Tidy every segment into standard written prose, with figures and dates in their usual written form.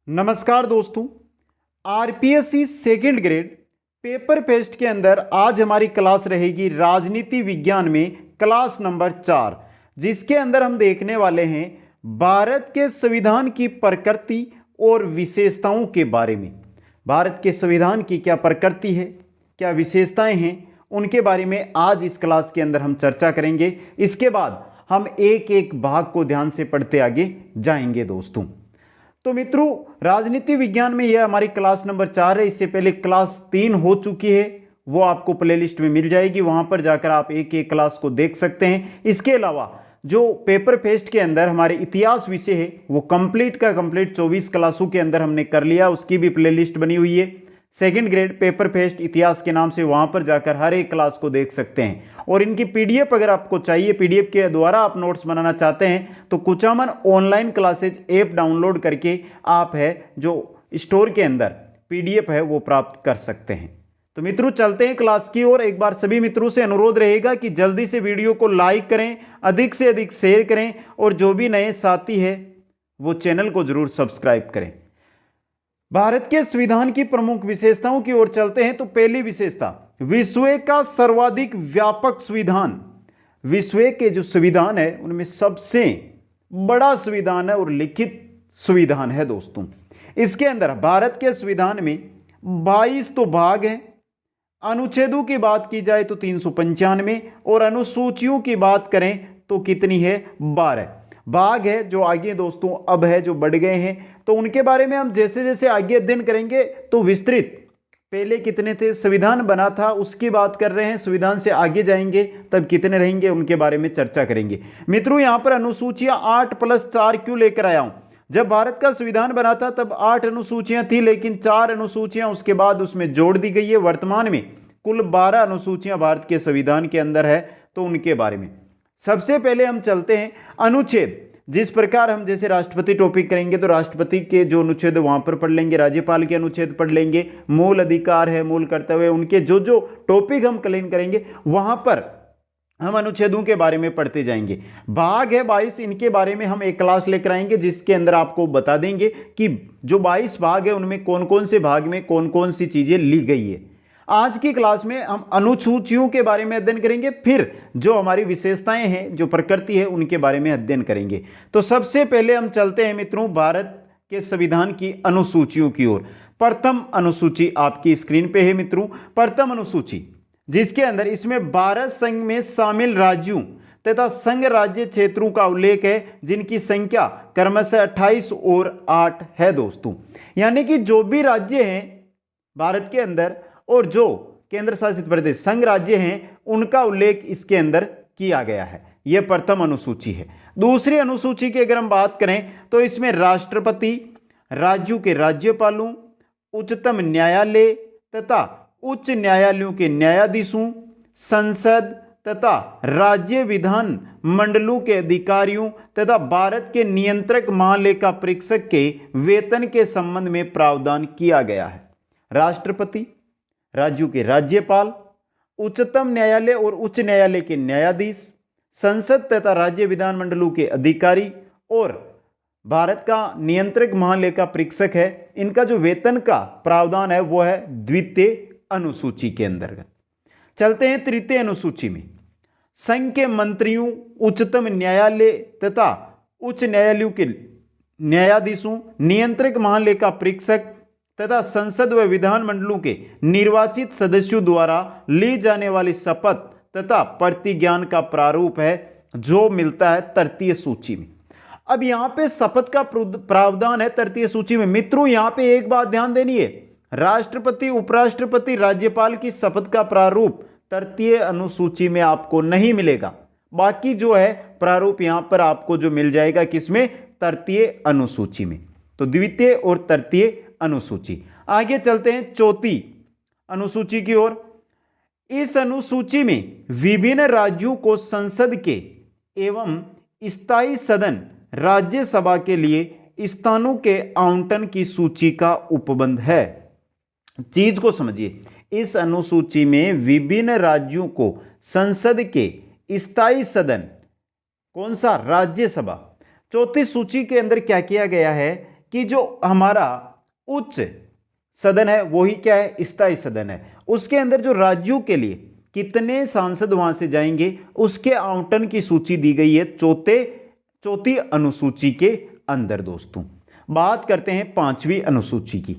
नमस्कार दोस्तों, RPSC second grade paper paste के अंदर आज हमारी क्लास रहेगी राजनीति विज्ञान में क्लास नंबर 4, जिसके अंदर हम देखने वाले हैं भारत के संविधान की प्रकृति और विशेषताओं के बारे में। भारत के संविधान की क्या प्रकृति है, क्या विशेषताएं हैं, उनके बारे में आज इस क्लास के अंदर हम चर्चा करेंगे। इसके बाद हम एक एक भाग को ध्यान से पढ़ते आगे जाएंगे दोस्तों। तो मित्रों, राजनीति विज्ञान में यह हमारी क्लास नंबर 4 है। इससे पहले क्लास 3 हो चुकी है, वो आपको प्लेलिस्ट में मिल जाएगी, वहां पर जाकर आप एक एक क्लास को देख सकते हैं। इसके अलावा जो पेपर पेस्ट के अंदर हमारे इतिहास विषय है वो कंप्लीट का कंप्लीट 24 क्लासों के अंदर हमने कर लिया, उसकी भी प्लेलिस्ट बनी हुई है। सेकंड ग्रेड पेपर पेस्ट इतिहास के नाम से, वहां पर जाकर हर एक क्लास को देख सकते हैं। और इनकी पीडीएफ अगर आपको चाहिए, पीडीएफ के द्वारा आप नोट्स बनाना चाहते हैं तो Kuchaman online classes app download करके आप है जो स्टोर के अंदर पीडीएफ है वो प्राप्त कर सकते हैं। तो मित्रों चलते हैं क्लास की ओर। एक बार सभी मित्रों से अनुरोध रहेगा कि जल्दी से वीडियो को लाइक करें, अधिक से अधिक शेयर करें और जो भी नए साथी है वो चैनल को जरूर सब्सक्राइब करें। भारत के संविधान की प्रमुख विशेषताओं की ओर चलते हैं। तो पहली विशेषता, विश्व का सर्वाधिक व्यापक संविधान। विश्व के जो संविधान है उनमें सबसे बड़ा संविधान है और लिखित संविधान है दोस्तों। इसके अंदर भारत के संविधान में 22 तो भाग हैं। अनुच्छेदों की बात की जाए तो 395 और अनुसूचियों की बात करें तो कितनी है, 12 भाग है। जो आगे दोस्तों अब है जो बढ़ गए हैं, तो उनके बारे में हम जैसे जैसे आगे अध्ययन करेंगे तो विस्तृत, पहले कितने थे, संविधान बना था उसकी बात कर रहे हैं, संविधान से आगे जाएंगे तब कितने रहेंगे उनके बारे में चर्चा करेंगे। मित्रों यहां पर अनुसूचियां 8+4 क्यों लेकर आया हूं। जब भारत का संविधान बना था तब 8 अनुसूचियां थी, लेकिन 4 अनुसूचियां उसके बाद उसमें जोड़ दी गई है। वर्तमान में कुल 12 अनुसूचियां भारत के संविधान के अंदर है, तो उनके बारे में सबसे पहले हम चलते हैं अनुच्छेद। जिस प्रकार हम जैसे राष्ट्रपति टॉपिक करेंगे तो राष्ट्रपति के जो अनुच्छेद वहां पर पढ़ लेंगे, राज्यपाल के अनुच्छेद पढ़ लेंगे, मूल अधिकार है, मूल कर्तव्य, उनके जो जो टॉपिक हम क्लीन करेंगे वहां पर हम अनुच्छेदों के बारे में पढ़ते जाएंगे। भाग है 22, इनके बारे में हम एक क्लास लेकर आएंगे जिसके अंदर आपको बता देंगे कि जो 22 भाग है उनमें कौन कौन से भाग में कौन कौन सी चीजें ली गई है। आज की क्लास में हम अनुसूचियों के बारे में अध्ययन करेंगे, फिर जो हमारी विशेषताएं हैं, जो प्रकृति है, उनके बारे में अध्ययन करेंगे। तो सबसे पहले हम चलते हैं मित्रों भारत के संविधान की अनुसूचियों की ओर। प्रथम अनुसूची आपकी स्क्रीन पे है मित्रों। प्रथम अनुसूची जिसके अंदर इसमें 12 संघ में शामिल राज्यों तथा संघ राज्य क्षेत्रों का उल्लेख है, जिनकी संख्या क्रमशः 28 और 8 है दोस्तों। यानी कि जो भी राज्य हैं भारत के अंदर और जो केंद्र शासित प्रदेश संघ राज्य हैं उनका उल्लेख इसके अंदर किया गया है। यह प्रथम अनुसूची है। दूसरी अनुसूची की अगर हम बात करें तो इसमें राष्ट्रपति, राज्यों के राज्यपालों, उच्चतम न्यायालय तथा उच्च न्यायालयों के न्यायाधीशों, संसद तथा राज्य विधान मंडलों के अधिकारियों तथा भारत के नियंत्रक महालेखा परीक्षक के वेतन के संबंध में प्रावधान किया गया है। राष्ट्रपति, राज्यों के राज्यपाल, उच्चतम न्यायालय और उच्च न्यायालय के न्यायाधीश, संसद तथा राज्य विधानमंडलों के अधिकारी और भारत का नियंत्रक महालेखा परीक्षक है, इनका जो वेतन का प्रावधान है वो है द्वितीय अनुसूची के अंतर्गत। चलते हैं तृतीय अनुसूची में। संघ के मंत्रियों, उच्चतम न्यायालय तथा उच्च न्यायालयों के न्यायाधीशों, नियंत्रक महालेखा परीक्षक तथा संसद व विधानमंडलों के निर्वाचित सदस्यों द्वारा ली जाने वाली शपथ तथा प्रतिज्ञान का प्रारूप है जो मिलता है तृतीय सूची में। अब यहां पे शपथ का प्रावधान है तृतीय सूची में। मित्रों यहां पे एक बात ध्यान देनी है, राष्ट्रपति, उपराष्ट्रपति, राज्यपाल की शपथ का प्रारूप तृतीय अनुसूची में आपको नहीं मिलेगा। बाकी जो है प्रारूप यहां पर आपको जो मिल जाएगा किसमें, तृतीय अनुसूची में। तो द्वितीय और तृतीय अनुसूची। आगे चलते हैं चौथी अनुसूची की ओर। इस अनुसूची में विभिन्न राज्यों को संसद के एवं स्थायी सदन राज्यसभा के लिए स्थानों के आवंटन की सूची का उपबंध है। चीज को समझिए, इस अनुसूची में विभिन्न राज्यों को संसद के स्थायी सदन, कौन सा, राज्यसभा। चौथी सूची के अंदर क्या किया गया है कि जो हमारा उच्च सदन है वही क्या है, स्थायी सदन है, उसके अंदर जो राज्यों के लिए कितने सांसद वहां से जाएंगे उसके आवंटन की सूची दी गई है चौथी अनुसूची के अंदर। दोस्तों बात करते हैं 5वीं अनुसूची की।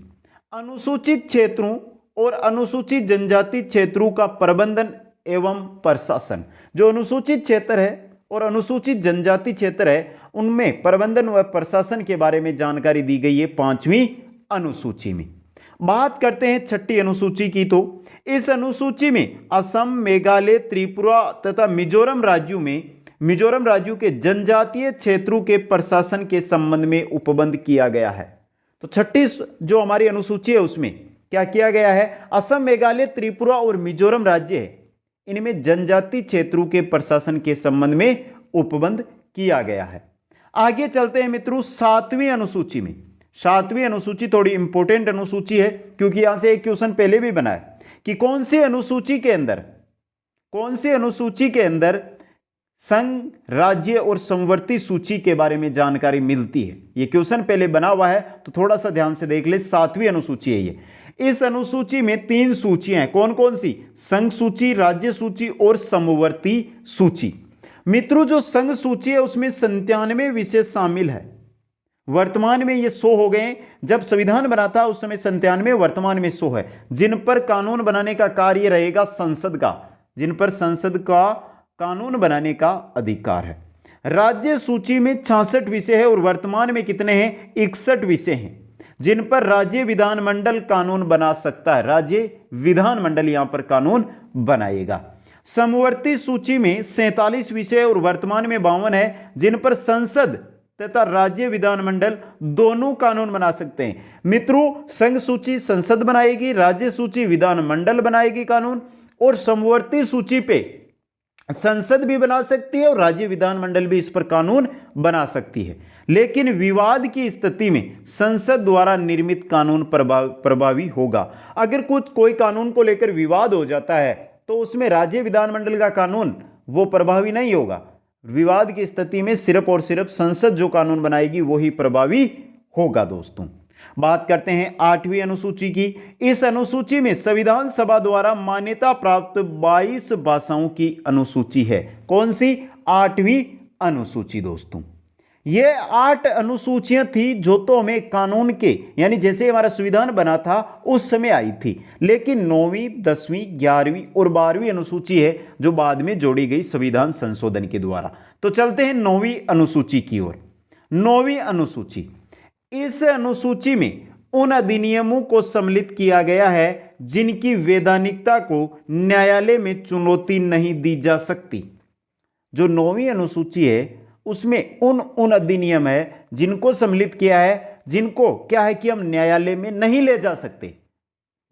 अनुसूचित क्षेत्रों और अनुसूचित जनजाति क्षेत्रों का प्रबंधन एवं प्रशासन। जो अनुसूचित क्षेत्र है और अनुसूचित जनजाति क्षेत्र है उनमें प्रबंधन व प्रशासन के बारे में जानकारी दी गई है 5वीं अनुसूची में। बात करते हैं 6ठी अनुसूची की। तो इस अनुसूची में असम, मेघालय, त्रिपुरा तथा मिजोरम राज्यों के जनजातीय क्षेत्रों के प्रशासन के संबंध में उपबंध किया गया है। तो 6ठी जो हमारी अनुसूची है उसमें क्या किया गया है, असम, मेघालय, त्रिपुरा और मिजोरम राज्य है, इनमें जनजातीय क्षेत्रों के प्रशासन के संबंध में उपबंध किया गया है। आगे चलते हैं मित्रों 7वीं अनुसूची में। 7वीं अनुसूची थोड़ी इंपॉर्टेंट अनुसूची है क्योंकि यहां से एक क्वेश्चन पहले भी बना है कि कौन सी अनुसूची के अंदर संघ, राज्य और समवर्ती सूची के बारे में जानकारी मिलती है। यह क्वेश्चन पहले बना हुआ है तो थोड़ा सा ध्यान से देख ले। 7वीं अनुसूची है ये। इस अनुसूची में 3 सूचियां हैं। कौन कौन सी? संघ सूची, राज्य सूची और समवर्ती सूची। मित्रों जो संघ सूची है उसमें 97 विषय शामिल है। वर्तमान में ये 100 हो गए। जब संविधान बना था उस समय 97, वर्तमान में 100 है, जिन पर कानून बनाने का कार्य रहेगा संसद का, जिन पर संसद का कानून बनाने का अधिकार है। राज्य सूची में 66 विषय है और वर्तमान में कितने हैं? 61 विषय हैं जिन पर राज्य विधानमंडल कानून बना सकता है। राज्य विधानमंडल यहां पर कानून बनाएगा। समवर्ती सूची में 47 विषय और वर्तमान में 52 है जिन पर संसद तथा राज्य विधानमंडल दोनों कानून बना सकते हैं। मित्रों संघ सूची संसद बनाएगी, राज्य सूची विधानमंडल बनाएगी कानून, और समवर्ती सूची पे संसद भी बना सकती है और राज्य विधानमंडल भी इस पर कानून बना सकती है। लेकिन विवाद की स्थिति में संसद द्वारा निर्मित कानून प्रभावी होगा। अगर कोई कानून को लेकर विवाद हो जाता है तो उसमें राज्य विधानमंडल का कानून वो प्रभावी नहीं होगा। विवाद की स्थिति में सिर्फ और सिर्फ संसद जो कानून बनाएगी वही प्रभावी होगा। दोस्तों बात करते हैं 8वीं अनुसूची की। इस अनुसूची में संविधान सभा द्वारा मान्यता प्राप्त 22 भाषाओं की अनुसूची है। कौन सी? 8वीं अनुसूची। दोस्तों ये 8 अनुसूचियां थी जो तो हमें कानून के यानी जैसे हमारा संविधान बना था उस समय आई थी, लेकिन 9वीं, 10वीं, 11वीं और 12वीं अनुसूची है जो बाद में जोड़ी गई संविधान संशोधन के द्वारा। तो चलते हैं 9वीं अनुसूची की ओर। 9वीं अनुसूची, इस अनुसूची में उन अधिनियमों को सम्मिलित किया गया है जिनकी वैधानिकता को न्यायालय में चुनौती नहीं दी जा सकती। जो 9वीं अनुसूची है उसमें उन अधिनियम है जिनको सम्मिलित किया है, जिनको क्या है कि हम न्यायालय में नहीं ले जा सकते।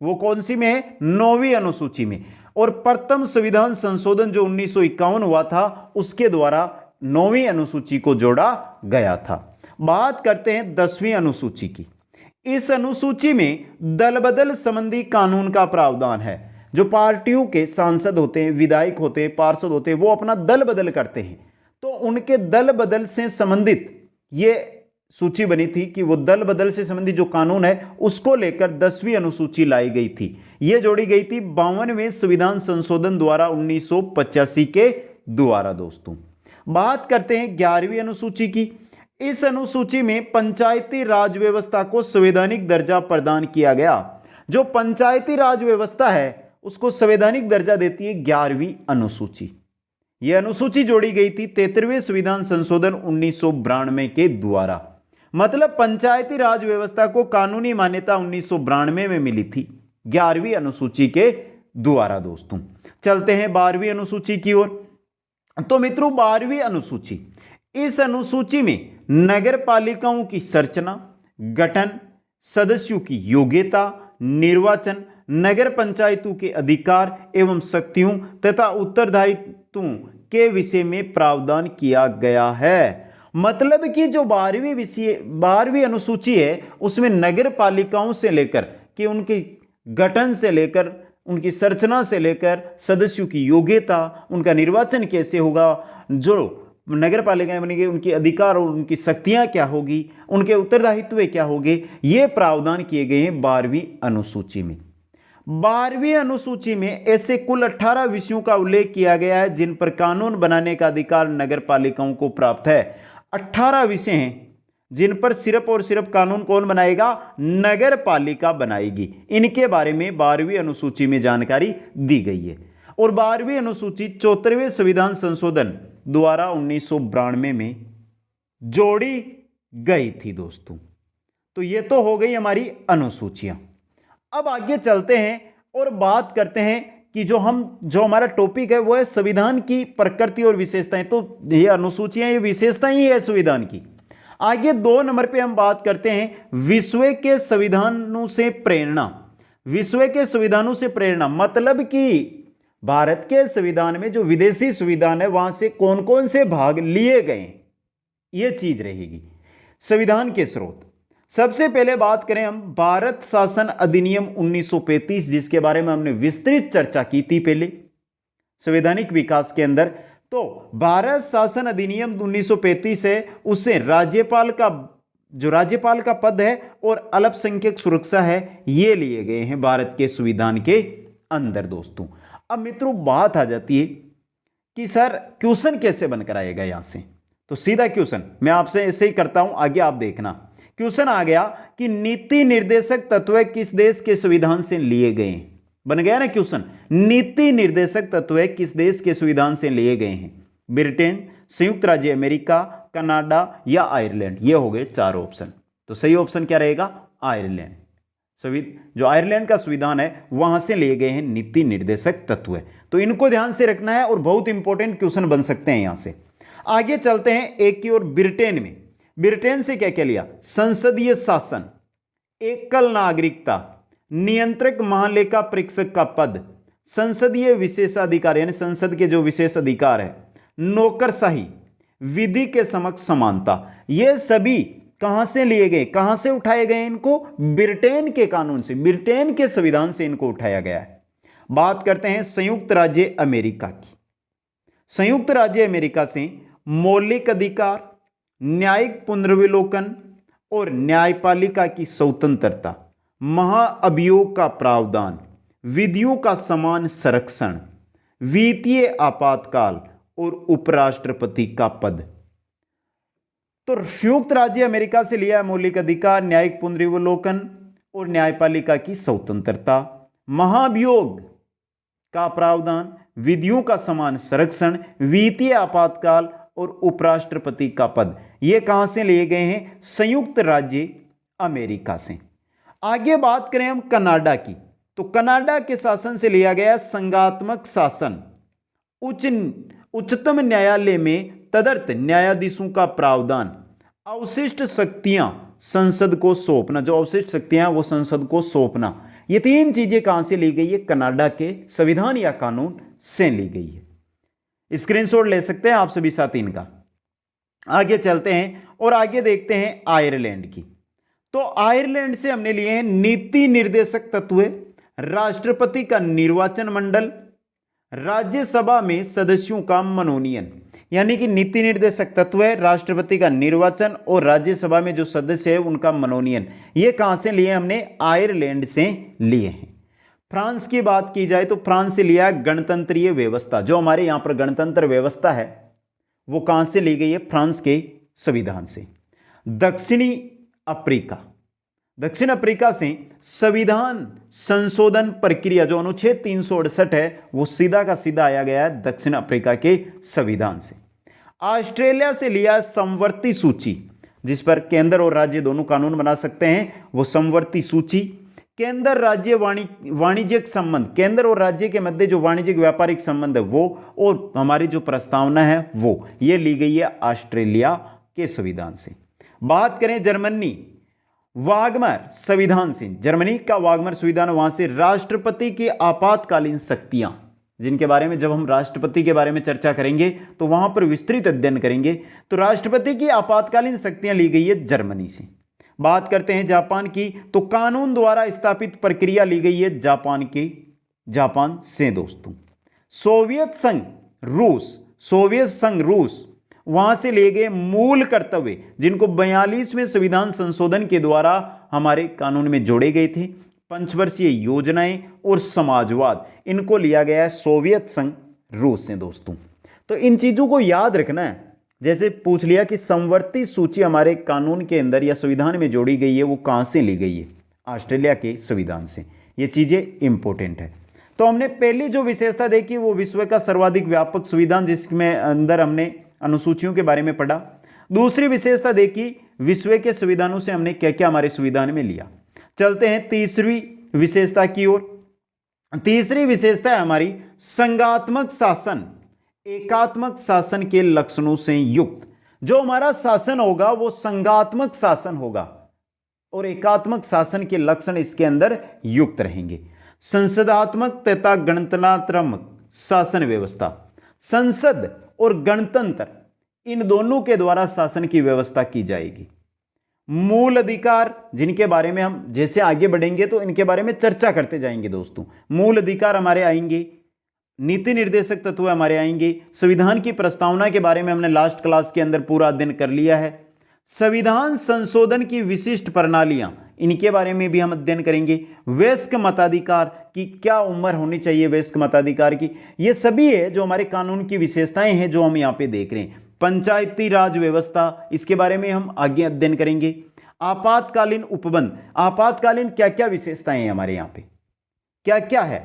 वो कौन सी में है? 9वीं अनुसूची में। और प्रथम संविधान संशोधन जो 1951 हुआ था उसके द्वारा 9वीं अनुसूची को जोड़ा गया था। बात करते हैं 10वीं अनुसूची की। इस अनुसूची में दल बदल संबंधी कानून का प्रावधान है। जो पार्टियों के सांसद होते हैं, विधायक होते हैं, पार्षद होते हैं, वो अपना दल बदल करते हैं, तो उनके दल बदल से संबंधित ये सूची बनी थी कि वो दल बदल से संबंधित जो कानून है उसको लेकर 10वीं अनुसूची लाई गई थी। ये जोड़ी गई थी 52वें संविधान संशोधन द्वारा 1985 के द्वारा। दोस्तों बात करते हैं 11वीं अनुसूची की। इस अनुसूची में पंचायती राज व्यवस्था को संवैधानिक दर्जा प्रदान किया गया। जो पंचायती राज व्यवस्था है उसको संवैधानिक दर्जा देती है 11वीं अनुसूची। यह अनुसूची जोड़ी गई थी 73वें संविधान संशोधन 1992 के द्वारा। मतलब पंचायती राज व्यवस्था को कानूनी मान्यता 1992 में मिली थी 11वीं अनुसूची के द्वारा। दोस्तों चलते हैं 12वीं अनुसूची की ओर। तो मित्रों 12वीं अनुसूची, इस अनुसूची में नगर पालिकाओं की संरचना, गठन, सदस्यों की योग्यता, निर्वाचन, नगर पंचायतों के अधिकार एवं शक्तियों तथा उत्तरदायित्वों के विषय में प्रावधान किया गया है। मतलब कि जो 12वीं अनुसूची है उसमें नगर पालिकाओं से लेकर कि उनके गठन से लेकर, उनकी संरचना से लेकर, सदस्यों की योग्यता, उनका निर्वाचन कैसे होगा, जो नगर पालिकाएं बनेंगी, उनकी अधिकार और उनकी शक्तियां क्या होगी, उनके उत्तरदायित्व क्या होंगे, ये प्रावधान किए गए हैं 12वीं अनुसूची में। 12वीं अनुसूची में ऐसे कुल 18 विषयों का उल्लेख किया गया है जिन पर कानून बनाने का अधिकार नगर पालिकाओं को प्राप्त है। 18 विषय हैं जिन पर सिर्फ और सिर्फ कानून कौन बनाएगा, नगर पालिका बनाएगी। इनके बारे में 12वीं अनुसूची में जानकारी दी गई है। और 12वीं अनुसूची 74वें संविधान संशोधन द्वारा 1992 में जोड़ी गई थी दोस्तों। तो ये तो हो गई हमारी अनुसूचियां। अब आगे चलते हैं और बात करते हैं कि जो हमारा टॉपिक है वो है संविधान की प्रकृति और विशेषताएं। तो ये अनुसूचियां, ये विशेषताएं ही है संविधान की। आगे 2 नंबर पे हम बात करते हैं विश्व के संविधानों से प्रेरणा। विश्व के संविधानों से प्रेरणा मतलब कि भारत के संविधान में जो विदेशी संविधान है वहां से कौन कौन से भाग लिए गए, ये चीज रहेगी संविधान के स्रोत। सबसे पहले बात करें हम भारत शासन अधिनियम 1935, जिसके बारे में हमने विस्तृत चर्चा की थी पहले संवैधानिक विकास के अंदर। तो भारत शासन अधिनियम 1935 है, उससे राज्यपाल का पद है और अल्पसंख्यक सुरक्षा है, ये लिए गए हैं भारत के संविधान के अंदर दोस्तों। अब मित्रों बात आ जाती है कि सर क्वेश्चन कैसे बनकर आएगा यहां से। तो सीधा क्वेश्चन मैं आपसे ऐसे ही करता हूं, आगे आप देखना। क्वेश्चन आ गया कि नीति निर्देशक तत्व किस देश के संविधान से लिए गए हैं। बन गया ना क्वेश्चन, नीति निर्देशक तत्व किस देश के संविधान से लिए गए हैं। ब्रिटेन, संयुक्त राज्य अमेरिका, कनाडा या आयरलैंड। ये हो गए 4 ऑप्शन। तो सही ऑप्शन क्या रहेगा, आयरलैंड। जो आयरलैंड का संविधान है वहां से लिए गए हैं नीति निर्देशक तत्व। तो इनको ध्यान से रखना है और बहुत इंपॉर्टेंट क्वेश्चन बन सकते हैं यहां से। आगे चलते हैं एक की ओर। ब्रिटेन में, ब्रिटेन से क्या क्या लिया, संसदीय शासन, एकल नागरिकता, नियंत्रक महालेखा परीक्षक का पद, संसदीय विशेषाधिकार यानी संसद के जो विशेष अधिकार है, नौकरशाही, विधि के समक्ष समानता। ये सभी कहां से लिए गए, कहां से उठाए गए, इनको ब्रिटेन के कानून से, ब्रिटेन के संविधान से इनको उठाया गया है। बात करते हैं संयुक्त राज्य अमेरिका की। संयुक्त राज्य अमेरिका से मौलिक अधिकार, न्यायिक पुनर्विलोकन और न्यायपालिका की स्वतंत्रता, महाअभियोग का प्रावधान, विधियों का समान संरक्षण, वित्तीय आपातकाल और उपराष्ट्रपति का पद। तो संयुक्त राज्य अमेरिका से लिया मौलिक अधिकार, न्यायिक पुनर्विलोकन और न्यायपालिका की स्वतंत्रता, महाभियोग का प्रावधान, विधियों का समान संरक्षण, वित्तीय आपातकाल और उपराष्ट्रपति का पद। ये कहां से लिए गए हैं, संयुक्त राज्य अमेरिका से। आगे बात करें हम कनाडा की। तो कनाडा के शासन से लिया गया संघात्मक शासन, उच्चतम न्यायालय में तदर्थ न्यायाधीशों का प्रावधान, अवशिष्ट शक्तियां संसद को सौंपना, जो अवशिष्ट शक्तियां वो संसद को सौंपना। ये 3 चीजें कहां से ली गई है, कनाडा के संविधान या कानून से ली गई है। स्क्रीनशॉट ले सकते हैं आप सभी साथी इनका। आगे चलते हैं और आगे देखते हैं आयरलैंड की। तो आयरलैंड से हमने लिए हैं नीति निर्देशक तत्व, राष्ट्रपति का निर्वाचन मंडल, राज्यसभा में सदस्यों का मनोनयन। यानी कि नीति निर्देशक तत्व है, राष्ट्रपति का निर्वाचन और राज्यसभा में जो सदस्य है उनका मनोनयन। ये कहां से लिए, हमने आयरलैंड से लिए हैं। फ्रांस की बात की जाए तो फ्रांस से लिया गणतंत्रीय व्यवस्था। जो हमारे यहां पर गणतंत्र व्यवस्था है वो कहां से ली गई है, फ्रांस के संविधान से। दक्षिणी अफ्रीका, दक्षिण अफ्रीका से संविधान संशोधन प्रक्रिया जो अनुच्छेद 368 है वो सीधा का सीधा आया गया है दक्षिण अफ्रीका के संविधान से। ऑस्ट्रेलिया से लिया समवर्ती सूची, जिस पर केंद्र और राज्य दोनों कानून बना सकते हैं, वो समवर्ती सूची। केंद्र राज्य वाणिज्यिक संबंध, केंद्र और राज्य के मध्य जो वाणिज्यिक व्यापारिक संबंध है वो, और हमारी जो प्रस्तावना है वो, ये ली गई है ऑस्ट्रेलिया के संविधान से। बात करें जर्मनी, वागमर संविधान से, जर्मनी का वागमर संविधान, वहां से राष्ट्रपति की आपातकालीन शक्तियां, जिनके बारे में जब हम राष्ट्रपति के बारे में चर्चा करेंगे तो वहां पर विस्तृत अध्ययन करेंगे। तो राष्ट्रपति की आपातकालीन शक्तियां ली गई है जर्मनी से। बात करते हैं जापान की, तो कानून द्वारा स्थापित प्रक्रिया ली गई है जापान से दोस्तों। सोवियत संघ रूस वहां से ले गए मूल कर्तव्य जिनको 42वें संविधान संशोधन के द्वारा हमारे कानून में जोड़े गए थे, पंचवर्षीय योजनाएं और समाजवाद, इनको लिया गया है सोवियत संघ रूस से दोस्तों। तो इन चीजों को याद रखना है। जैसे पूछ लिया कि समवर्ती सूची हमारे कानून के अंदर या संविधान में जोड़ी गई है, वो कहां से ली गई है? ऑस्ट्रेलिया के संविधान से। ये चीजें इंपॉर्टेंट है। तो हमने पहली जो विशेषता देखी वो विश्व का सर्वाधिक व्यापक संविधान, जिसमें अंदर हमने अनुसूचियों के बारे में पढ़ा। दूसरी विशेषता देखी विश्व के संविधानों से हमने क्या क्या हमारे संविधान में लिया। चलते हैं तीसरी विशेषता की ओर। तीसरी विशेषता है हमारी संघात्मक शासन, एकात्मक शासन के लक्षणों से युक्त। जो हमारा शासन होगा वो संघात्मक शासन होगा और एकात्मक शासन के लक्षण इसके अंदर युक्त रहेंगे। संसदात्मक तथा गणतंत्रात्मक शासन व्यवस्था, संसद और गणतंत्र इन दोनों के द्वारा शासन की व्यवस्था की जाएगी। मूल अधिकार, जिनके बारे में हम जैसे आगे बढ़ेंगे तो इनके बारे में चर्चा करते जाएंगे दोस्तों। मूल अधिकार हमारे आएंगे, नीति निर्देशक तत्व हमारे आएंगे, संविधान की प्रस्तावना के बारे में हमने लास्ट क्लास के अंदर पूरा अध्ययन कर लिया है। संविधान संशोधन की विशिष्ट प्रणालियां, इनके बारे में भी हम अध्ययन करेंगे। वयस्क मताधिकार की क्या उम्र होनी चाहिए, वयस्क मताधिकार की, ये सभी है जो हमारे कानून की विशेषताएं हैं जो हम यहाँ पे देख रहे हैं। पंचायती राज व्यवस्था, इसके बारे में हम आगे अध्ययन करेंगे। आपातकालीन उपबंध, आपातकालीन क्या क्या विशेषताएं हैं हमारे यहाँ पे, क्या क्या है,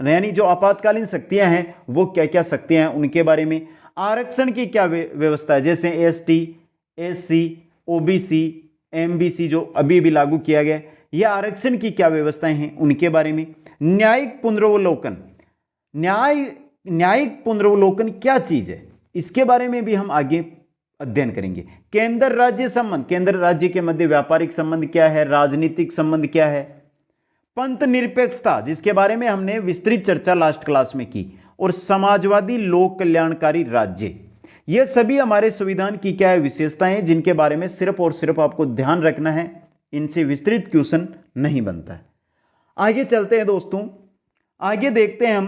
यानी जो आपातकालीन शक्तियां हैं वो क्या क्या शक्तियां हैं उनके बारे में। आरक्षण की क्या व्यवस्था है, जैसे एसटी, एससी, ओबीसी, एमबीसी जो अभी भी लागू किया गया, यह आरक्षण की क्या व्यवस्थाएं हैं उनके बारे में। न्यायिक पुनरावलोकन, न्यायिक पुनरावलोकन क्या चीज है, इसके बारे में भी हम आगे अध्ययन करेंगे। केंद्र राज्य संबंध, केंद्र राज्य के मध्य व्यापारिक संबंध क्या है, राजनीतिक संबंध क्या है। पंथ निरपेक्षता, जिसके बारे में हमने विस्तृत चर्चा लास्ट क्लास में की। और समाजवादी लोक कल्याणकारी राज्य, ये सभी हमारे संविधान की क्या है विशेषताएं, जिनके बारे में सिर्फ और सिर्फ आपको ध्यान रखना है, इनसे विस्तृत क्वेश्चन नहीं बनता है। आगे चलते हैं दोस्तों, आगे देखते हैं हम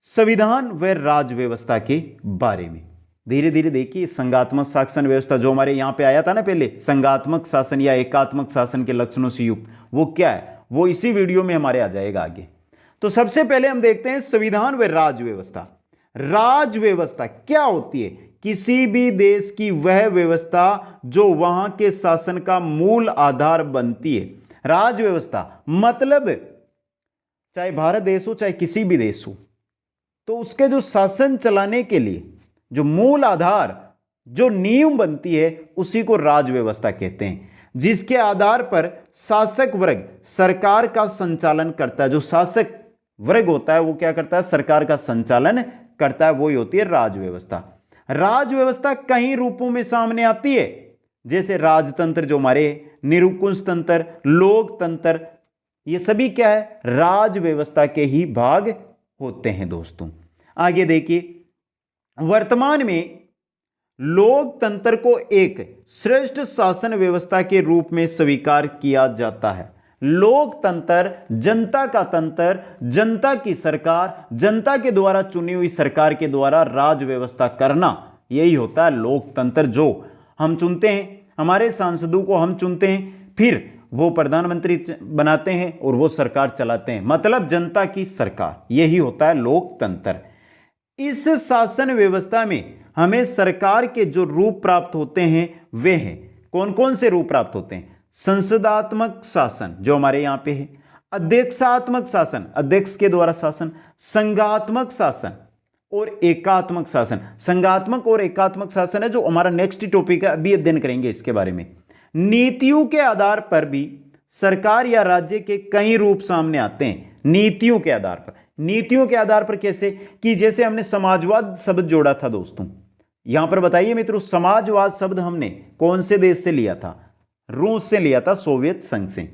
संविधान व राज व्यवस्था के बारे में। धीरे धीरे देखिए, संघात्मक शासन व्यवस्था जो हमारे यहाँ पे आया था ना पहले, संघात्मक शासन या एकात्मक शासन के लक्षणों से युक्त, वो क्या है वो इसी वीडियो में हमारे आ जाएगा आगे। तो सबसे पहले हम देखते हैं संविधान व राज व्यवस्था। राज व्यवस्था क्या होती है? किसी भी देश की वह व्यवस्था जो वहां के शासन का मूल आधार बनती है। राज व्यवस्था मतलब चाहे भारत देश हो चाहे किसी भी देश हो, तो उसके जो शासन चलाने के लिए जो मूल आधार, जो नींव बनती है, उसी को राज व्यवस्था कहते हैं। जिसके आधार पर शासक वर्ग सरकार का संचालन करता है। जो शासक वर्ग होता है वो क्या करता है? सरकार का संचालन करता है, वही होती है राज व्यवस्था। राज व्यवस्था कई रूपों में सामने आती है, जैसे राजतंत्र जो हमारे, निरंकुश तंत्र, लोकतंत्र, ये सभी क्या है? राज व्यवस्था के ही भाग होते हैं दोस्तों। आगे देखिए, वर्तमान में लोकतंत्र को एक श्रेष्ठ शासन व्यवस्था के रूप में स्वीकार किया जाता है। लोकतंत्र जनता का तंत्र, जनता की सरकार, जनता के द्वारा चुनी हुई सरकार के द्वारा राज व्यवस्था करना, यही होता है लोकतंत्र। जो हम चुनते हैं, हमारे सांसदों को हम चुनते हैं, फिर वो प्रधानमंत्री बनाते हैं और वो सरकार चलाते हैं, मतलब जनता की सरकार, यही होता है लोकतंत्र। इस शासन व्यवस्था में हमें सरकार के जो रूप प्राप्त होते हैं वे हैं, कौन कौन से रूप प्राप्त होते हैं? संसदात्मक शासन जो हमारे यहां पे है, अध्यक्षात्मक शासन, अध्यक्ष के द्वारा शासन, संघात्मक शासन और एकात्मक शासन। संघात्मक और एकात्मक शासन है जो हमारा नेक्स्ट टॉपिक है, अभी अध्ययन करेंगे इसके बारे में। नीतियों के आधार पर भी सरकार या राज्य के कई रूप सामने आते हैं। नीतियों के आधार पर, नीतियों के आधार पर कैसे? कि जैसे हमने समाजवाद शब्द जोड़ा था दोस्तों, यहां पर बताइए मित्रों, समाजवाद शब्द हमने कौन से देश से लिया था? रूस से लिया था, सोवियत संघ से।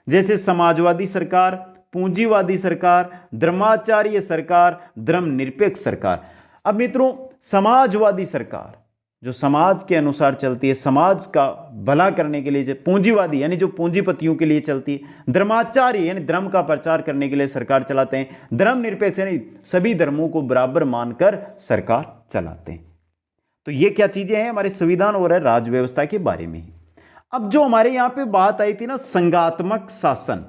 जैसे समाजवादी सरकार, पूंजीवादी सरकार, धर्माचार्य सरकार, धर्मनिरपेक्ष सरकार। अब मित्रों, समाजवादी सरकार जो समाज के अनुसार चलती है, समाज का भला करने के लिए, पूंजीवादी यानी जो पूंजीपतियों के लिए चलती है, धर्माचार्य यानी धर्म का प्रचार करने के लिए सरकार चलाते हैं, धर्मनिरपेक्ष यानी सभी धर्मों को बराबर मानकर सरकार चलाते हैं। तो ये क्या चीजें हैं, हमारे संविधान और राज्य व्यवस्था के बारे में। अब जो हमारे यहां पे बात आई थी ना संघात्मक शासन,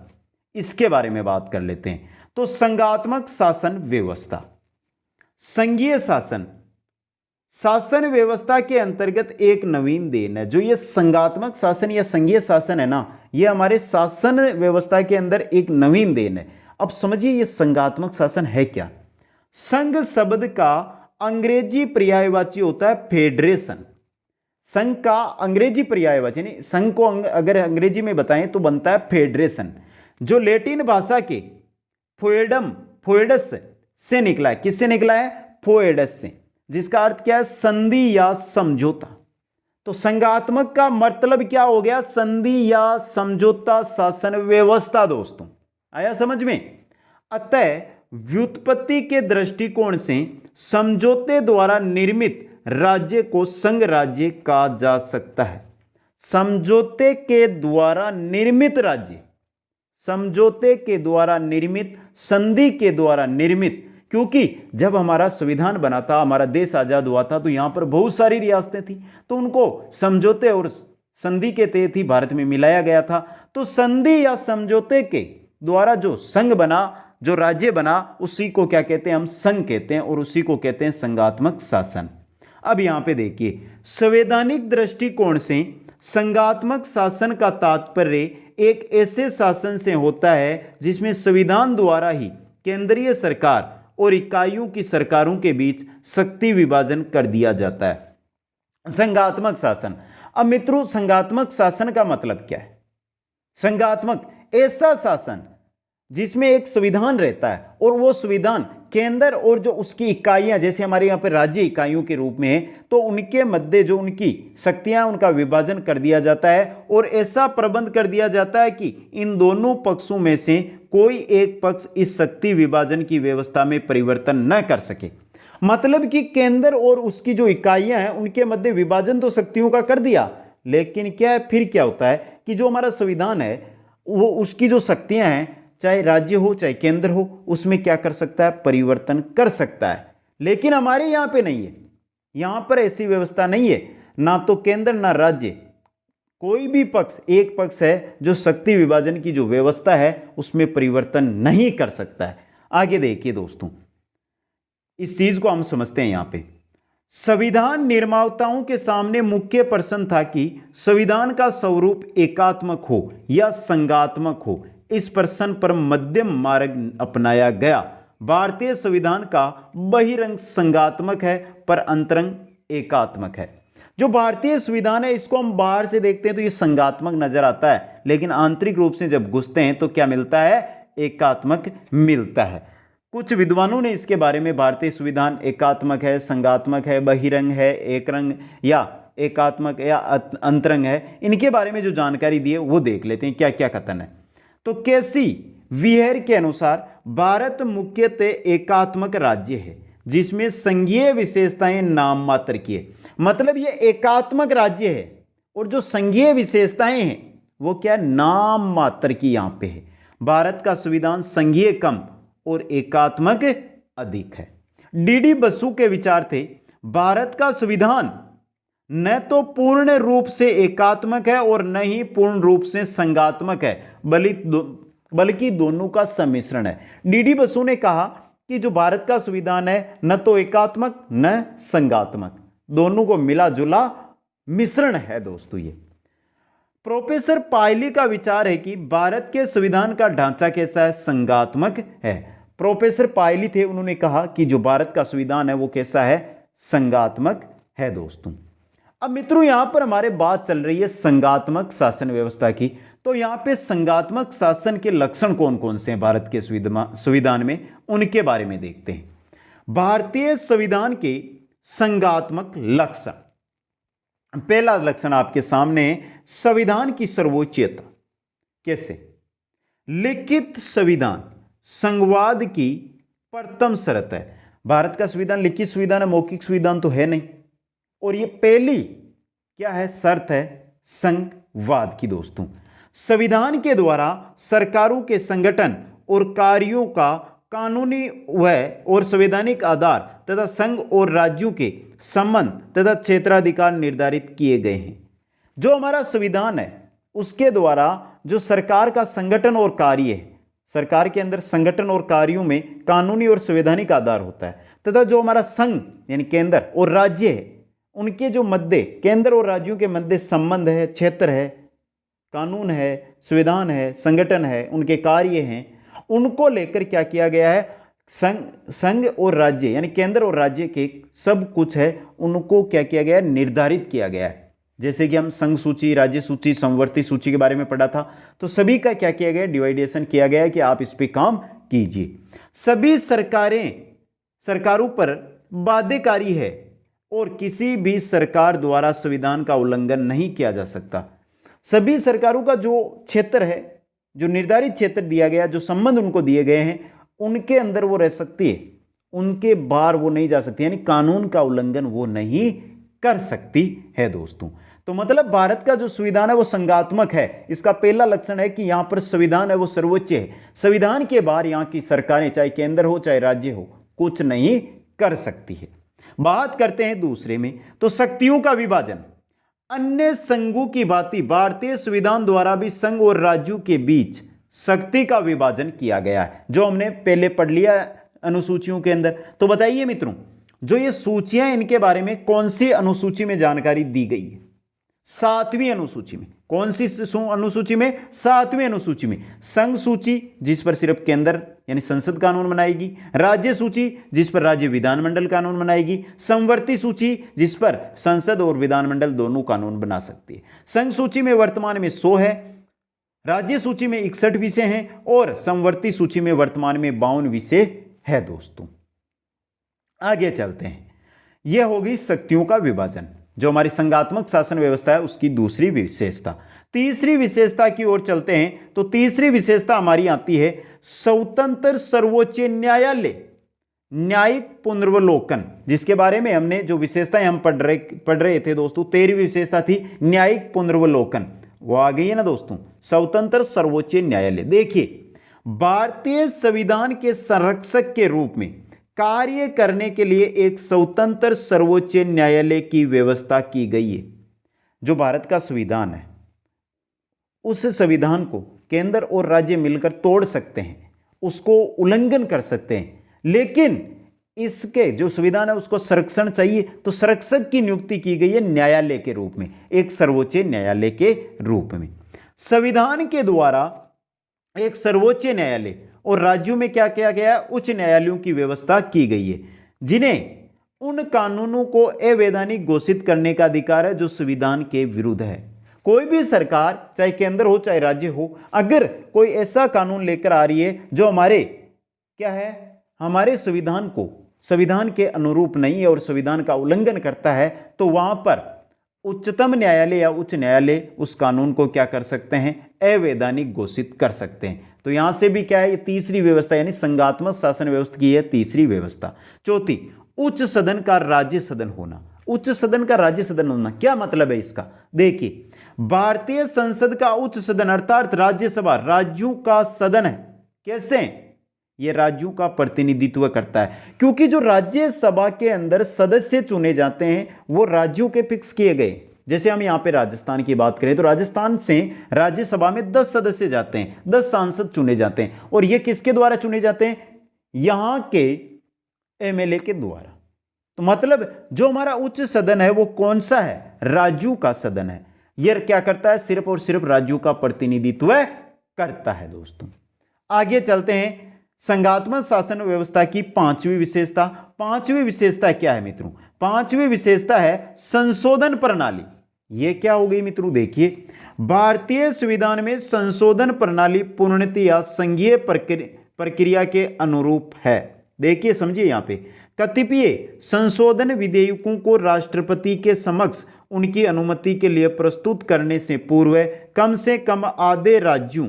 इसके बारे में बात कर लेते हैं। तो संघात्मक शासन व्यवस्था, संघीय शासन, शासन व्यवस्था के अंतर्गत एक नवीन देन है। जो ये संघात्मक शासन या संघीय शासन है ना, ये हमारे शासन व्यवस्था के अंदर एक नवीन देन है। अब समझिए ये संघात्मक शासन है क्या। संघ शब्द का अंग्रेजी पर्यायवाची होता है फेडरेशन। संघ का अंग्रेजी पर्यायवाची, नहीं, संघ को अगर अंग्रेजी में बताएं तो बनता है फेडरेशन, जो लैटिन भाषा के फोएडम, फोएडस से निकला है। किससे निकला है? फोएडस से, जिसका अर्थ क्या है? संधि या समझौता। तो संघात्मक का मतलब क्या हो गया? संधि या समझौता शासन व्यवस्था। दोस्तों आया समझ में? अतः व्युत्पत्ति के दृष्टिकोण से समझौते द्वारा निर्मित राज्य को संघ राज्य कहा जा सकता है। समझौते के द्वारा निर्मित राज्य, समझौते के द्वारा निर्मित, संधि के द्वारा निर्मित, क्योंकि जब हमारा संविधान बना था, हमारा देश आजाद हुआ था, तो यहां पर बहुत सारी रियासतें थी, तो उनको समझौते और संधि के तहत ही भारत में मिलाया गया था। तो संधि या समझौते के द्वारा जो संघ बना, जो राज्य बना, उसी को क्या कहते हैं? हम संघ कहते हैं, और उसी को कहते हैं संघात्मक शासन। अब यहां पे देखिए, संवैधानिक दृष्टिकोण से संघात्मक शासन का तात्पर्य एक ऐसे शासन से होता है जिसमें संविधान द्वारा ही केंद्रीय सरकार और इकाइयों की सरकारों के बीच शक्ति विभाजन कर दिया जाता है। संघात्मक शासन। अब मित्रों, संघात्मक शासन का मतलब क्या है? संघात्मक ऐसा शासन जिसमें एक संविधान रहता है, और वो संविधान केंद्र और जो उसकी इकाइयां, जैसे हमारे यहाँ पे राज्य इकाइयों के रूप में है, तो उनके मध्य जो उनकी शक्तियां, उनका विभाजन कर दिया जाता है, और ऐसा प्रबंध कर दिया जाता है कि इन दोनों पक्षों में से कोई एक पक्ष इस शक्ति विभाजन की व्यवस्था में परिवर्तन न कर सके। मतलब कि केंद्र और उसकी जो इकाइयां हैं, उनके मध्य विभाजन तो शक्तियों का कर दिया, लेकिन क्या है, फिर क्या होता है कि जो हमारा संविधान है, वो उसकी जो शक्तियां हैं, चाहे राज्य हो चाहे केंद्र हो, उसमें क्या कर सकता है? परिवर्तन कर सकता है। लेकिन हमारे यहां पे नहीं है, यहां पर ऐसी व्यवस्था नहीं है, ना तो केंद्र ना राज्य, कोई भी पक्ष, एक पक्ष है जो शक्ति विभाजन की जो व्यवस्था है उसमें परिवर्तन नहीं कर सकता है। आगे देखिए दोस्तों, इस चीज को हम समझते हैं। यहां पे संविधान निर्माताओं के सामने मुख्य प्रश्न था कि संविधान का स्वरूप एकात्मक हो या संघात्मक हो। इस प्रश्न पर मध्यम मार्ग अपनाया गया। भारतीय संविधान का बहिरंग संघात्मक है पर अंतरंग एकात्मक है। जो भारतीय संविधान है, इसको हम बाहर से देखते हैं तो ये संघात्मक नजर आता है, लेकिन आंतरिक रूप से जब घुसते हैं तो क्या मिलता है? एकात्मक मिलता है। कुछ विद्वानों ने इसके बारे में भारतीय संविधान एकात्मक है, संघात्मक है, बहिरंग है, एकरंग या एकात्मक या अंतरंग है, इनके बारे में जो जानकारी दी है वो देख लेते हैं क्या क्या कथन है। तो कैसी विहेर के अनुसार भारत मुख्यतः एकात्मक राज्य है जिसमें संघीय विशेषताएं नाम मात्र की है। मतलब ये एकात्मक राज्य है और जो संघीय विशेषताएं हैं वो क्या? नाम मात्र की यहां पे है। भारत का संविधान संघीय कम और एकात्मक अधिक है। डीडी बसु के विचार थे, भारत का संविधान न तो पूर्ण रूप से एकात्मक है और न ही पूर्ण रूप से संघात्मक है, बल्कि दोनों का सम्मिश्रण है। डीडी बसु ने कहा कि जो भारत का संविधान है न तो एकात्मक न संघात्मक, दोनों को मिला जुला मिश्रण है दोस्तों ये। प्रोफेसर पायली का विचार है कि भारत के संविधान का ढांचा कैसा है? संघात्मक है। प्रोफेसर पायली थे, उन्होंने कहा कि जो भारत का संविधान है वो कैसा है? संघात्मक है दोस्तों। अब मित्रों यहां पर हमारे बात चल रही है संघात्मक शासन व्यवस्था की। तो यहां पे संघात्मक शासन के लक्षण कौन कौन से हैं भारत के संविधान में, उनके बारे में देखते हैं। भारतीय संविधान के संघात्मक लक्षण, पहला लक्षण आपके सामने, संविधान की सर्वोच्चता। कैसे? लिखित संविधान संघवाद की प्रथम शर्त है। भारत का संविधान लिखित संविधान है, मौखिक संविधान तो है नहीं, और ये पहली क्या है? शर्त है संघवाद की दोस्तों। संविधान के द्वारा सरकारों के संगठन और कार्यों का कानूनी व और संवैधानिक आधार तथा संघ और राज्यों के संबंध तथा क्षेत्राधिकार निर्धारित किए गए हैं। जो हमारा संविधान है उसके द्वारा जो सरकार का संगठन और कार्य है, सरकार के अंदर संगठन और कार्यों में कानूनी और संवैधानिक आधार होता है, तथा जो हमारा संघ यानी केंद्र और राज्य है उनके जो मध्य, केंद्र और राज्यों के मध्य संबंध है, क्षेत्र है, कानून है, संविधान है, संगठन है, उनके कार्य हैं, उनको लेकर क्या किया गया है, संघ और राज्य यानी केंद्र और राज्य के सब कुछ है उनको क्या किया गया है, निर्धारित किया गया है। जैसे कि हम संघ सूची, राज्य सूची, समवर्ती सूची के बारे में पढ़ा था, तो सभी का क्या किया गया, डिवाइडेशन किया गया है कि आप इस पे काम कीजिए। सभी सरकारों पर बाध्यकारी है और किसी भी सरकार द्वारा संविधान का उल्लंघन नहीं किया जा सकता। सभी सरकारों का जो क्षेत्र है, जो निर्धारित क्षेत्र दिया गया, जो संबंध उनको दिए गए हैं, उनके अंदर वो रह सकती है, उनके बाहर वो नहीं जा सकती, यानी कानून का उल्लंघन वो नहीं कर सकती है दोस्तों। तो मतलब भारत का जो संविधान है वो संघात्मक है। इसका पहला लक्षण है कि यहां पर संविधान है वो सर्वोच्च है। संविधान के बाहर यहां की सरकारें, चाहे केंद्र हो चाहे राज्य हो, कुछ नहीं कर सकती है। बात करते हैं दूसरे में, तो शक्तियों का विभाजन। अन्य संघों की भांति भारतीय संविधान द्वारा भी संघ और राज्यों के बीच शक्ति का विभाजन किया गया है, जो हमने पहले पढ़ लिया अनुसूचियों के अंदर। तो बताइए मित्रों, जो ये सूचियां, इनके बारे में कौन सी अनुसूची में जानकारी दी गई है? 7वीं अनुसूची में। कौन सी अनुसूची में? 7वीं अनुसूची में। संघ सूची, जिस पर सिर्फ केंद्र यानी संसद कानून बनाएगी। राज्य सूची, जिस पर राज्य विधानमंडल कानून बनाएगी। समवर्ती सूची, जिस पर संसद और विधानमंडल दोनों कानून बना सकती है। संघ सूची में वर्तमान में 100 है, राज्य सूची में 61 विषय हैं और समवर्ती सूची में वर्तमान में 52 विषय है दोस्तों। आगे चलते हैं। यह होगी शक्तियों का विभाजन, जो हमारी संघात्मक शासन व्यवस्था है उसकी दूसरी विशेषता। तीसरी विशेषता की ओर चलते हैं, तो तीसरी विशेषता हमारी आती है स्वतंत्र सर्वोच्च न्यायालय न्यायिक पुनर्वलोकन, जिसके बारे में हमने जो विशेषताएं हम पढ़ रहे थे दोस्तों, 13वीं विशेषता थी न्यायिक पुनर्वलोकन, वो आ गई है ना दोस्तों, स्वतंत्र सर्वोच्च न्यायालय। देखिए, भारतीय संविधान के संरक्षक के रूप में कार्य करने के लिए एक स्वतंत्र सर्वोच्च न्यायालय की व्यवस्था की गई है। जो भारत का संविधान है, उस संविधान को केंद्र और राज्य मिलकर तोड़ सकते हैं, उसको उल्लंघन कर सकते हैं, लेकिन इसके जो संविधान है उसको संरक्षण चाहिए, तो संरक्षक की नियुक्ति की गई है न्यायालय के रूप में, एक सर्वोच्च न्यायालय के रूप में। संविधान के द्वारा एक सर्वोच्च न्यायालय और राज्यों में क्या किया गया, उच्च न्यायालयों की व्यवस्था की गई है, जिन्हें उन कानूनों को अवैधानिक घोषित करने का अधिकार है जो संविधान के विरुद्ध है। कोई भी सरकार, चाहे केंद्र हो चाहे राज्य हो, अगर कोई ऐसा कानून लेकर आ रही है जो हमारे क्या है, हमारे संविधान के अनुरूप नहीं है और संविधान का उल्लंघन करता है, तो वहां पर उच्चतम न्यायालय या उच्च न्यायालय उस कानून को क्या कर सकते हैं, अवैधानिक घोषित कर सकते हैं। तो यहां से भी क्या है, ये तीसरी व्यवस्था यानी संघात्मक शासन व्यवस्था की है तीसरी व्यवस्था। चौथी, उच्च सदन का राज्य सदन होना। उच्च सदन का राज्य सदन होना क्या मतलब है इसका? देखिए, भारतीय संसद का उच्च सदन अर्थात राज्यसभा राज्यों का सदन है। कैसे? यह राज्यों का प्रतिनिधित्व करता है, क्योंकि जो राज्यसभा के अंदर सदस्य चुने जाते हैं वो राज्यों के फिक्स किए गए। जैसे हम यहाँ पे राजस्थान की बात करें तो राजस्थान से राज्यसभा में 10 सदस्य जाते हैं, 10 सांसद चुने जाते हैं, और ये किसके द्वारा चुने जाते हैं? यहां के एमएलए के द्वारा। तो मतलब जो हमारा उच्च सदन है वो कौन सा है? राज्यों का सदन है। यह क्या करता है? सिर्फ और सिर्फ राज्यों का प्रतिनिधित्व करता है दोस्तों। आगे चलते हैं, संघात्मक शासन व्यवस्था की 5वीं विशेषता। 5वीं विशेषता क्या है मित्रों? 5वीं विशेषता है संशोधन प्रणाली। यह क्या हो गई मित्रों? देखिए, भारतीय संविधान में संशोधन प्रणाली पूर्णतया संघीय प्रक्रिया के अनुरूप है। देखिए, समझिए, यहां पे कतिपय संशोधन विधेयकों को राष्ट्रपति के समक्ष उनकी अनुमति के लिए प्रस्तुत करने से पूर्व कम से कम आधे राज्यों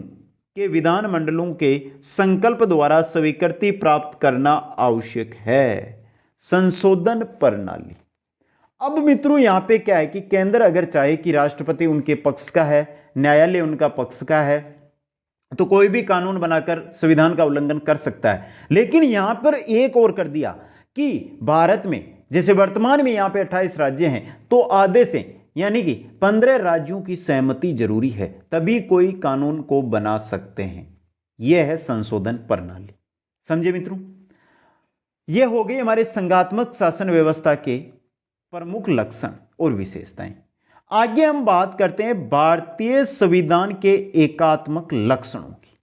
के विधानमंडलों के संकल्प द्वारा स्वीकृति प्राप्त करना आवश्यक है। संशोधन प्रणाली। अब मित्रों यहां पे क्या है कि केंद्र अगर चाहे कि राष्ट्रपति उनके पक्ष का है, न्यायालय उनका पक्ष का है, तो कोई भी कानून बनाकर संविधान का उल्लंघन कर सकता है। लेकिन यहां पर एक और कर दिया कि भारत में जैसे वर्तमान में यहां पे 28 राज्य हैं, तो आधे से यानी कि 15 राज्यों की सहमति जरूरी है, तभी कोई कानून को बना सकते हैं। यह है संशोधन प्रणाली। समझे मित्रों? यह हो गई हमारे संघात्मक शासन व्यवस्था के प्रमुख लक्षण और विशेषताएं। आगे हम बात करते हैं भारतीय संविधान के एकात्मक लक्षणों की।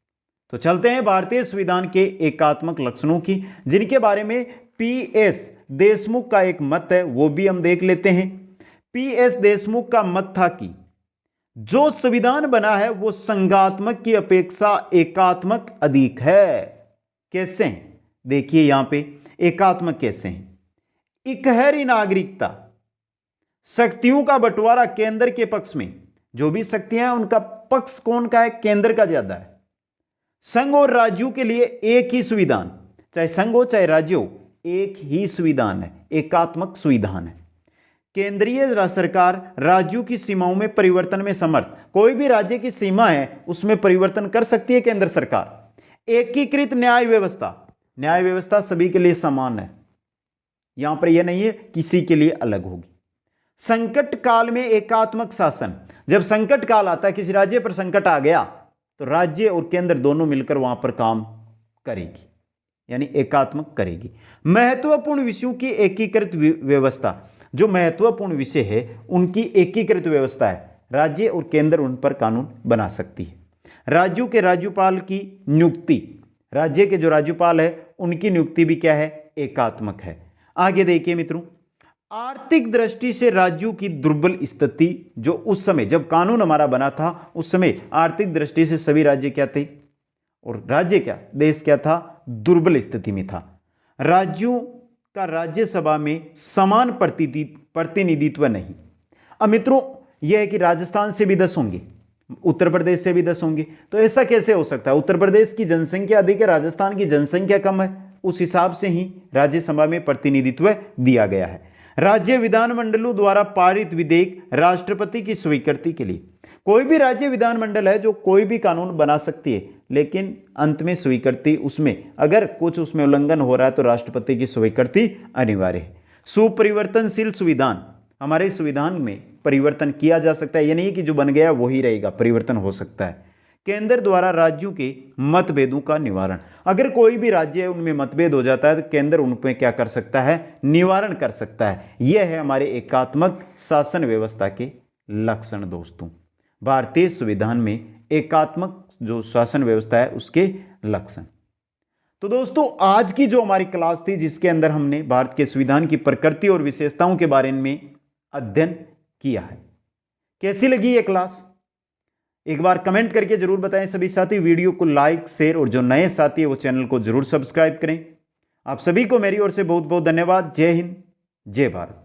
तो चलते हैं भारतीय संविधान के एकात्मक लक्षणों की, जिनके बारे में पीएस देशमुख का एक मत है, वो भी हम देख लेते हैं। पीएस देशमुख का मत था कि जो संविधान बना है वो संघात्मक की अपेक्षा एकात्मक अधिक है। कैसे हैं? देखिए यहां पे एकात्मक कैसे हैं। इकहरी नागरिकता, शक्तियों का बंटवारा केंद्र के पक्ष में, जो भी शक्तियां हैं उनका पक्ष कौन का है? केंद्र का ज्यादा है। संघ और राज्यों के लिए एक ही संविधान, चाहे संघ हो चाहे राज्य हो, एक ही संविधान है, एकात्मक संविधान है। केंद्रीय सरकार राज्यों की सीमाओं में परिवर्तन में समर्थ, कोई भी राज्य की सीमा है उसमें परिवर्तन कर सकती है केंद्र सरकार। एकीकृत न्याय व्यवस्था, न्याय व्यवस्था सभी के लिए समान है, यहां पर यह नहीं है किसी के लिए अलग होगी। संकट काल में एकात्मक शासन, जब संकट काल आता है, किसी राज्य पर संकट आ गया, तो राज्य और केंद्र दोनों मिलकर वहां पर काम करेगी, यानी एकात्मक करेगी। महत्वपूर्ण विषयों की एकीकृत व्यवस्था, जो महत्वपूर्ण विषय है उनकी एकीकृत व्यवस्था है, राज्य और केंद्र उन पर कानून बना सकती है। राज्यों के राज्यपाल की नियुक्ति, राज्य के जो राज्यपाल है उनकी नियुक्ति भी क्या है? एकात्मक है। आगे देखिए मित्रों, आर्थिक दृष्टि से राज्यों की दुर्बल स्थिति, जो उस समय जब कानून हमारा बना था उस समय आर्थिक दृष्टि से सभी राज्य क्या थे, और राज्य क्या, देश क्या था? दुर्बल स्थिति में था। राज्यों का राज्यसभा में समान प्रतिनिधित्व नहीं। अब मित्रों यह है कि राजस्थान से भी 10 होंगे, उत्तर प्रदेश से भी 10 होंगे, तो ऐसा कैसे हो सकता है? उत्तर प्रदेश की जनसंख्या अधिक है, राजस्थान की जनसंख्या कम है, उस हिसाब से ही राज्यसभा में प्रतिनिधित्व दिया गया है। राज्य विधानमंडलों द्वारा पारित विधेयक राष्ट्रपति की स्वीकृति के लिए, कोई भी राज्य विधानमंडल है जो कोई भी कानून बना सकती है, लेकिन अंत में स्वीकृति उसमें, अगर कुछ उसमें उल्लंघन हो रहा है तो राष्ट्रपति की स्वीकृति अनिवार्य है। सुपरिवर्तनशील संविधान, हमारे संविधान में परिवर्तन किया जा सकता है, ये नहीं कि जो बन गया वही रहेगा, परिवर्तन हो सकता है। केंद्र द्वारा राज्यों के मतभेदों का निवारण, अगर कोई भी राज्य है उनमें मतभेद हो जाता है तो केंद्र उन पर क्या कर सकता है? निवारण कर सकता है। यह है हमारे एकात्मक शासन व्यवस्था के लक्षण। दोस्तों भारतीय संविधान में एकात्मक जो शासन व्यवस्था है उसके लक्षण। तो दोस्तों आज की जो हमारी क्लास थी, जिसके अंदर हमने भारत के संविधान की प्रकृति और विशेषताओं के बारे में अध्ययन किया है, कैसी लगी ये क्लास? एक बार कमेंट करके जरूर बताएं सभी साथी। वीडियो को लाइक, शेयर, और जो नए साथी है वो चैनल को जरूर सब्सक्राइब करें। आप सभी को मेरी ओर से बहुत बहुत धन्यवाद। जय हिंद, जय भारत।